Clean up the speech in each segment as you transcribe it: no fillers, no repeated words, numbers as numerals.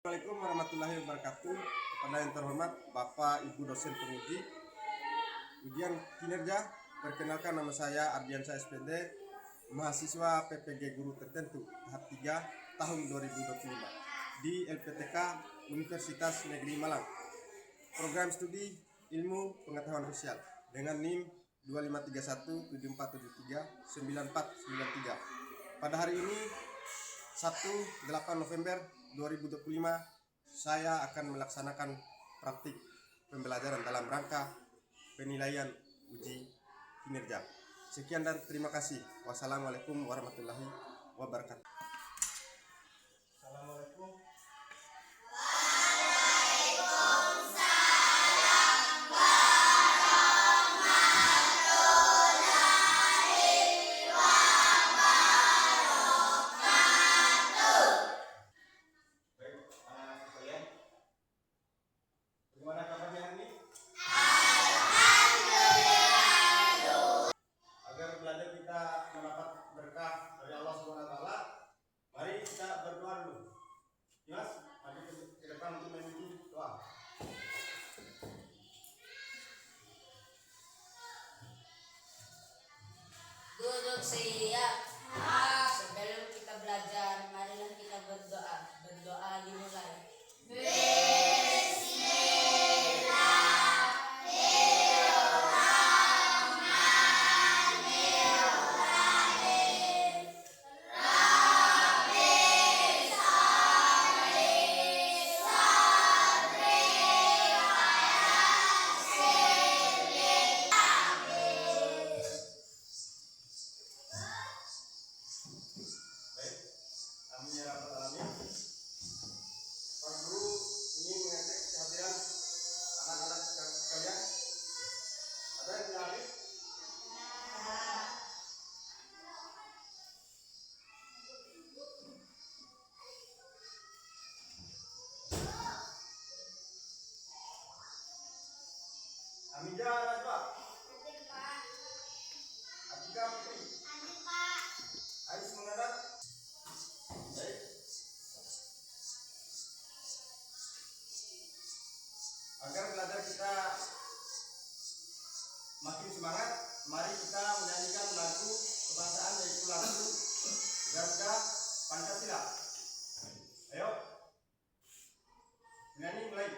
Assalamualaikum warahmatullahi wabarakatuh. Kepada yang terhormat Bapak Ibu dosen penguji ujian kinerja, perkenalkan nama saya Ardiansyah SPD, mahasiswa PPG Guru Tertentu tahap 3 tahun 2025 di LPTK Universitas Negeri Malang. Program studi Ilmu Pengetahuan Sosial dengan NIM 253174739493. Pada hari ini Sabtu 8 November 2025 saya akan melaksanakan praktik pembelajaran dalam rangka penilaian uji kinerja. Sekian dan terima kasih. Wassalamualaikum warahmatullahi wabarakatuh. Assalamualaikum. Gimana kabarnya hari ini? Alhamdulillah. Agar belajar kita mendapat berkah dari Allah Subhanahu wa taala, mari kita berdoa dulu. Mas, mari ke depan untuk menuju doa. Duduk siap. Sebelum kita belajar, marilah kita berdoa. Berdoa dimulai. Baik, amin ya rabbal alamin. Pak Guru ingin mengecek kehadiran anak-anak sekalian. Ada yang punya adik? Amija Najwa. Atika Putri. Ais Mengadat. Baik. Agar belajar kita makin semangat, mari kita menyanyikan lagu kebangsaan, yaitu lagu Garuda Pancasila. Ayo, nyanyi mulai.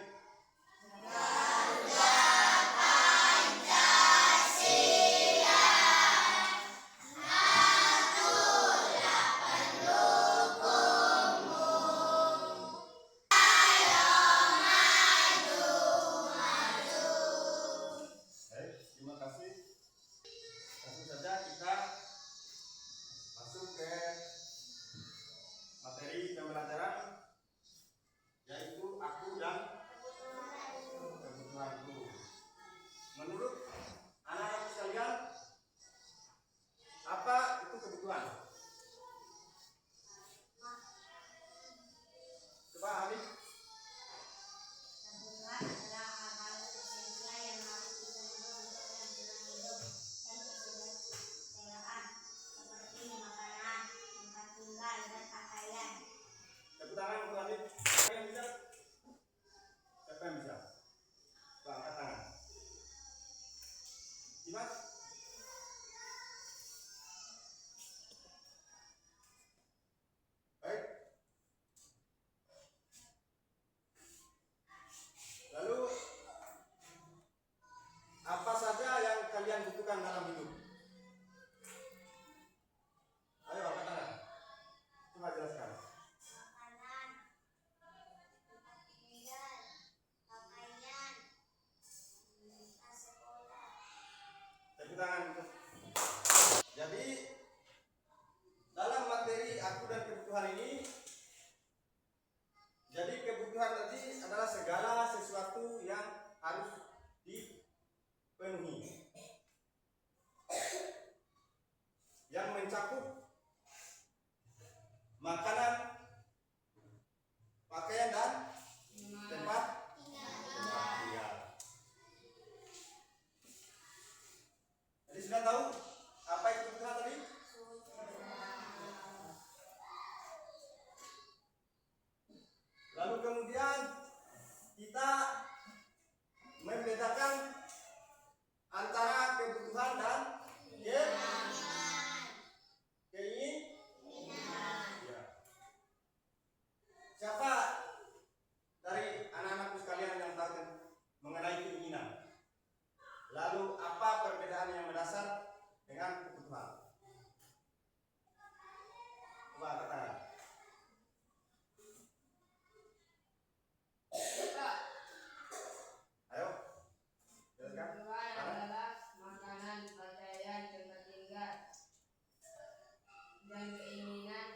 Baik, terima kasih. Langsung saja kita masuk ke materi kita membedakan antara kebutuhan dan keinginan. Ya. Siapa dari anak-anakku sekalian yang tahu mengenai keinginan? Lalu apa perbedaan yang mendasar dengan kebutuhan? Coba angkat tangan. Ayo. Jelaskan. Kebutuhan adalah makanan, pakaian, tempat tinggal, dan keinginan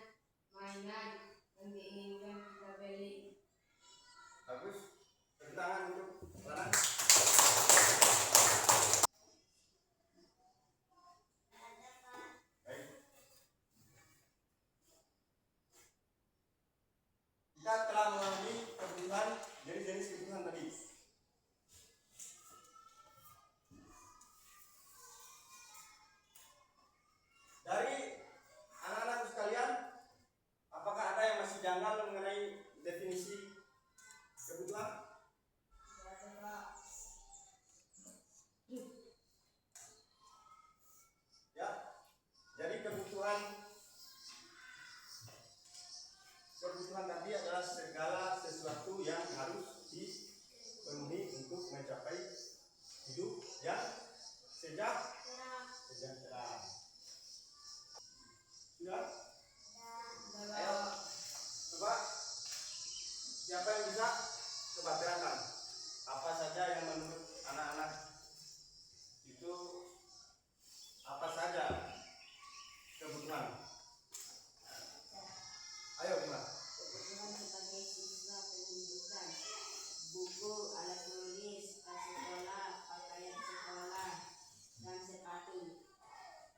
mainan yang diinginkan kita beli. Bagus. Tepuk tangan untuk Lana. Baik. Kita telah mengalami kebutuhan, jenis-jenis kebutuhan tadi. Dari anak-anakku sekalian, apakah ada yang masih janggal mengenai definisi kebutuhan? Ya, jadi kebutuhan tadi adalah segala sesuatu yang harus dipenuhi untuk mencapai hidup yang sejahtera. Sudah? Ayo, coba siapa yang bisa coba terangkan apa saja yang menurut anak-anak itu apa saja kebutuhan? Ayo gimana? Kebutuhan sebagai siswa pendidikan, buku, alat tulis, tas sekolah, pakaian sekolah, dan sepatu.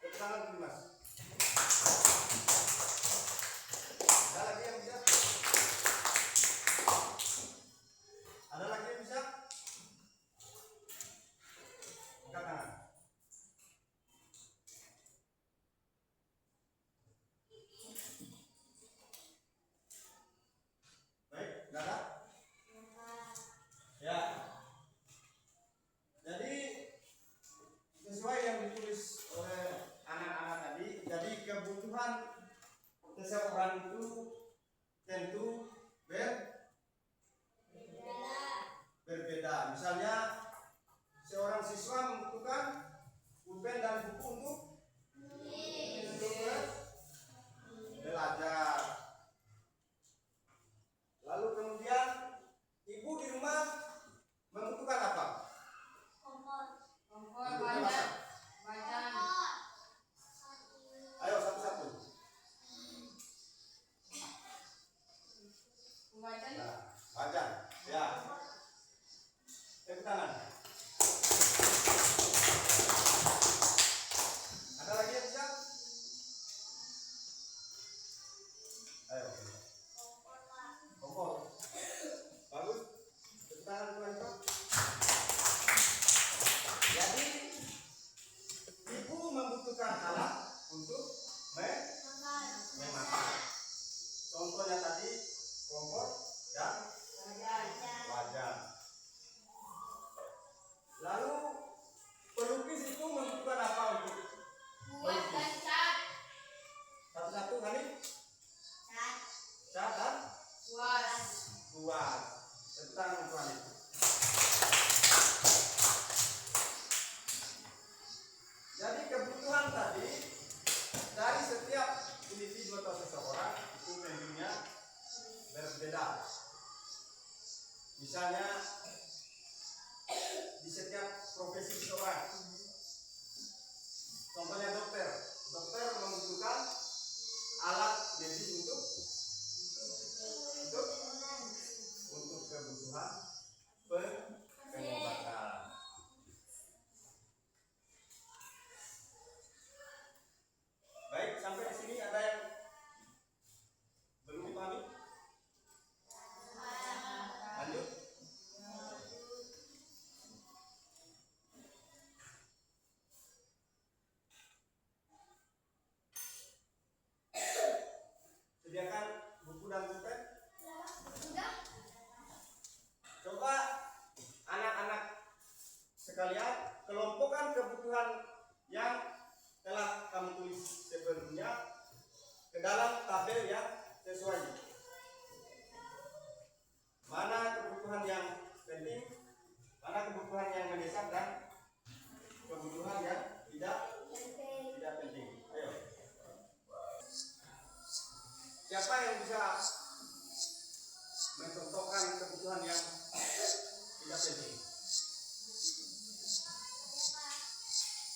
Tepuk tangan dulu, Mas. Ada lagi yang bisa? Ada lagi yang bisa? Angkat tangan. Baik, enggak ada? Ya. Jadi sesuai yang ditulis oleh anak-anak tadi, jadi kebutuhan seseorang itu tentu berbeda. Misalnya seorang siswa membutuhkan pulpen dan buku untuk belajar. Lalu kemudian ibu di rumah membutuhkan apa? Kompor, Membutuhkan wajan, apa? Ayo satu-satu. wajan. Nah, wajan. Ya. Tepuk tangan. Ada lagi yang bisa? Ayo. Kompor. Bagus. Tepuk tangan Tuhan Pak. Jadi ibu membutuhkan alat untuk memasak. Contohnya tadi kompor dan wajan. Lalu pelukis itu membutuhkan apa untuk melukis? Satu-satu kali. Cat dan kuas. Tepuk tangan untuk Hanif. Jadi kebutuhan tadi dari setiap individu atau seseorang itu tentunya berbeda. Misalnya di setiap profesi seseorang, contohnya dokter membutuhkan alat medis untuk kebutuhan pengobatan. Baik, sampai di sini ada yang belum dipahami? Lanjut. Sediakan mencontohkan kebutuhan yang tidak penting.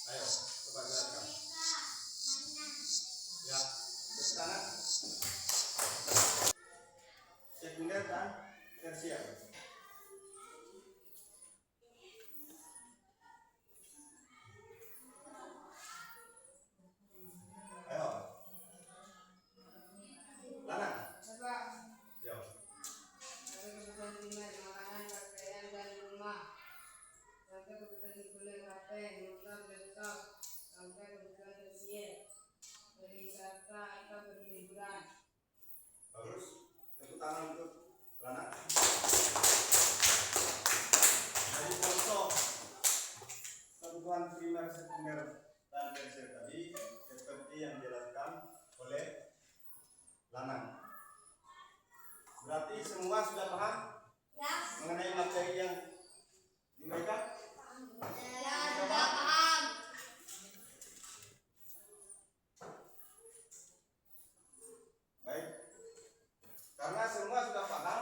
Ayo, coba jelaskan. Ya, tangan. Sekunder dan tersier. Ayo. Lana. Bapak, Yo. ada kebutuhan primer, makanan, pakaian, dan rumah. Sampai kebutuhan sekunder, HP, motor, laptop. Sampai kebutuhan tersier, berwisata atau berliburan. Bagus. Tepuk tangan untuk Lana. Dari contoh kebutuhan primer, sekunder, dan tersier tadi seperti yang dijelaskan oleh Lanang. Berarti semua sudah paham mengenai materi yang diberikan? Sudah paham. Baik. Karena semua sudah paham,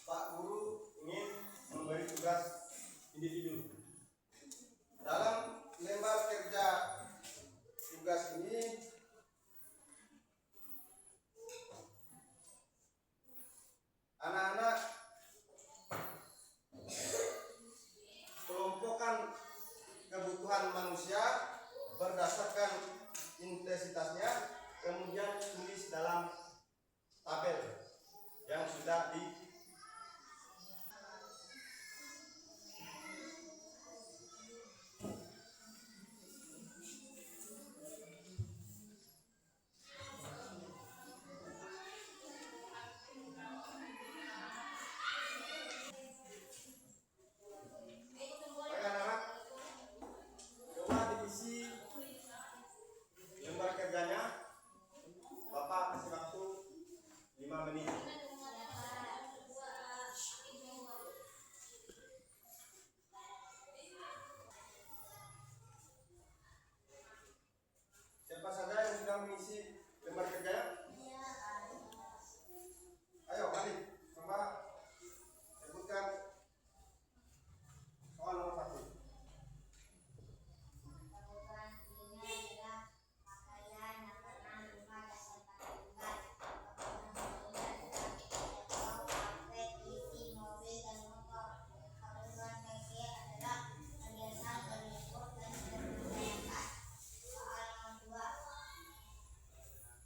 Pak Guru ingin memberi tugas individu. Dalam lembar kerja tugas ini anak-anak kelompokkan kebutuhan manusia berdasarkan intensitasnya, kemudian tulis dalam tabel yang sudah di anak-anak coba diisi lembar kerjanya. Bapak kasih waktu 5 menit. Siapa saja yang sudah mengisi lembar kerjanya? Ayo kali, coba sebutkan soal nomor 1. Kebutuhan primer adalah pakaian, makanan, rumah, dan tempat tinggal. Kebutuhan sekunder adalah laptop, HP, TV, mobil, dan motor. Kebutuhan tersier adalah perhiasan, berlibur, dan berpergian. Soal nomor 2.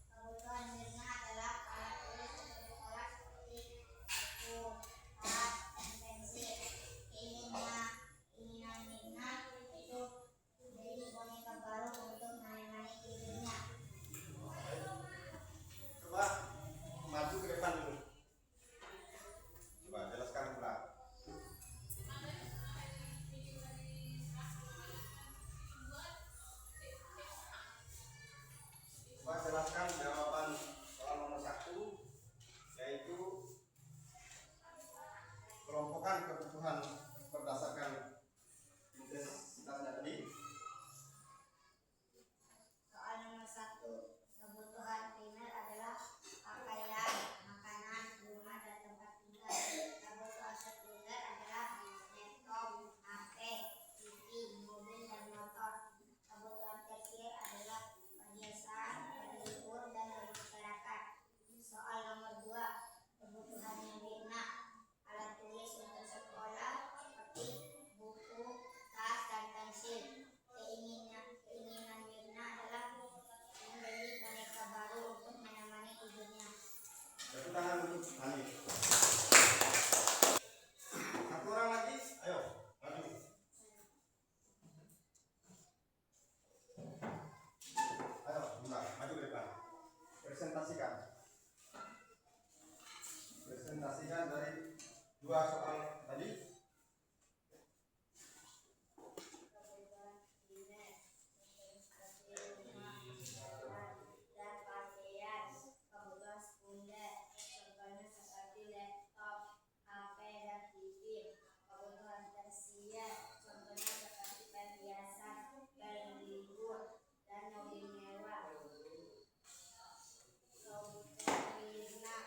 Kebutuhan mirna adalah alat tulis untuk sekolah seperti buku, tas, dan pensil. Keinginan Mirna itu beli boneka baru untuk menemani tidurnya. Coba maju ke depan dulu. Coba jelaskan pula. Coba jelaskan jawaban soal nomor 1, yaitu kelompokkan kebutuhan berdasarkan intensitasnya tadi. Soal nomor 1. Kebutuhan primer adalah pakaian, makanan, rumah, dan tempat tinggal. Kebutuhan sekunder adalah laptop, HP, TV, mobil, dan motor. Kebutuhan tersier adalah perhiasan, berlibur, dan bermasyarakat. Soal nomor 2. Kebutuhan Mirna alat tulis untuk sekolah seperti buku, tas, dan pensil. Keinginan Mirna adalah membeli boneka baru untuk menemani tidurnya. Tepuk tangan untuk Hanif. Satu orang lagi, ayo maju. Ayo, bentar, maju ke depan. Presentasikan. Presentasikan dari 2 soal tadi. Kebutuhan primer seperti rumah, jalan, dan pakaian. Kebutuhan sekunder contohnya seperti laptop, HP, dan TV. Kebutuhan tersier contohnya seperti perhiasan, berlibur, dan mobil mewah. Kebutuhan Mirna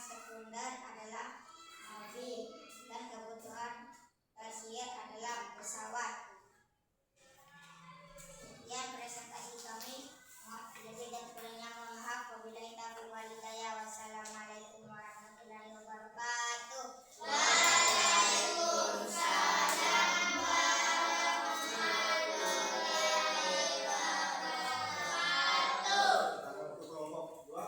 sekunder adalah mobil dan kebutuhan tersier adalah pesawat. Sekian presentasi kami. Lebih dan kurangnya mohon maaf. Wabillahi taufiq wal hidayah. Wassalamualaikum warahmatullahi wabarakatuh. Kita akan untuk kelompok dua.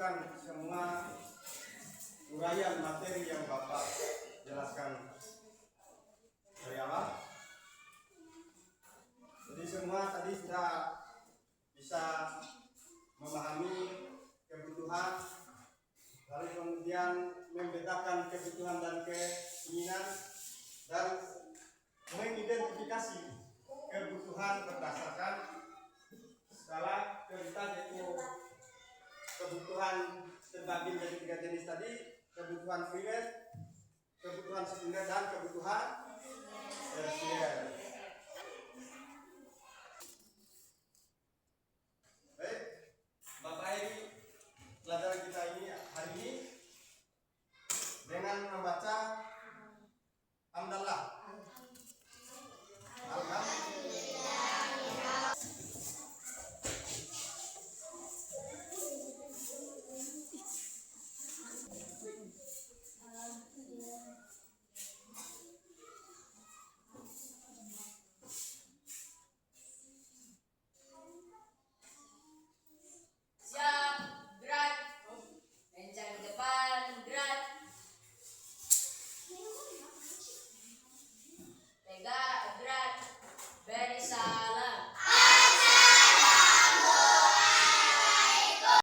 mendengarkan semua uraian materi yang Bapak jelaskan dari awal. Jadi semua tadi sudah bisa memahami kebutuhan, lalu kemudian membedakan kebutuhan dan keinginan, dan mengidentifikasi kebutuhan berdasarkan skala prioritas, yaitu kebutuhan terbagi menjadi 3 jenis tadi: kebutuhan primer, kebutuhan sekunder, dan kebutuhan tersier.